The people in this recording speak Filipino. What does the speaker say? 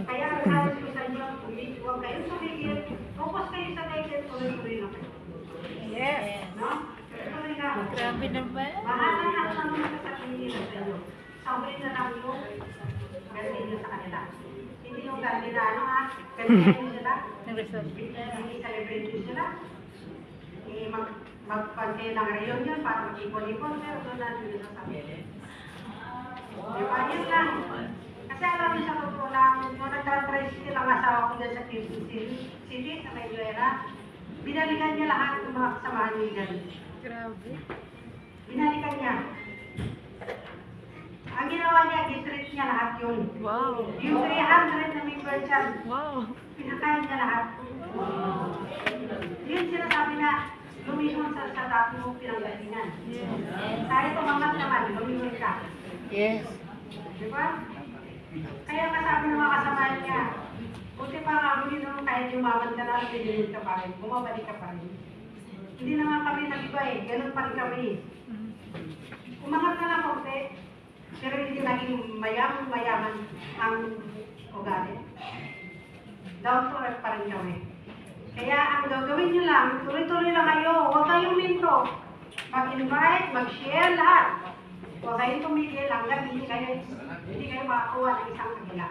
Kaya halos ko sa inyo, huwag kayong tumigil. Focus kayo sa guidance, tuloy-tuloy na kayo. Yes. No? Tuloy na. Grabe naman. Bahala na ang mga kasabihin sa inyo. Sabihin na lang yung gamitin nyo sa kanila. Hindi yung gamitin na ano ha, gamitin nyo sila. Hindi celebrate nyo sila. Magpantay ng reunion para mag-ipon-ipon, pero doon natin yung sasabihin. Diba? Yun lang. Kasi alam niyo sa totoo lang, nung nagtra-tricycle ang asawa ko dyan sa Quezon City, sa Mayuera, binalikan niya lahat ng mga kasamahan niya dyan. Grabe. Binalikan niya. Ang ginawa niya, gitreat niya lahat yung Wow. yung 300 na members dyan. Wow. Pinakain niya lahat. Yun sinasabi na, lumingon sa dati mong pinanggalingan. Kahit umangat naman, lumingon ka. Yes. Diba? Kaya kasabi ng mga kasamahan niya, buti pa nga, lumingon kahit umangat ka na, lumingon ka pa rin, bumabalik ka pa rin. Hindi na nga kami nag-iba eh, ganun pa rin kami. Umangat na lang konti, pero hindi naging mayaman ang ugali. Down to earth pa rin kami. Kaya ang gagawin nyo lang, tuloy-tuloy lang kayo. Huwag kayong minto. Mag-invite, mag-share lahat. Huwag kayong tumigil hanggang hindi kayo makakuha ng isang kabila.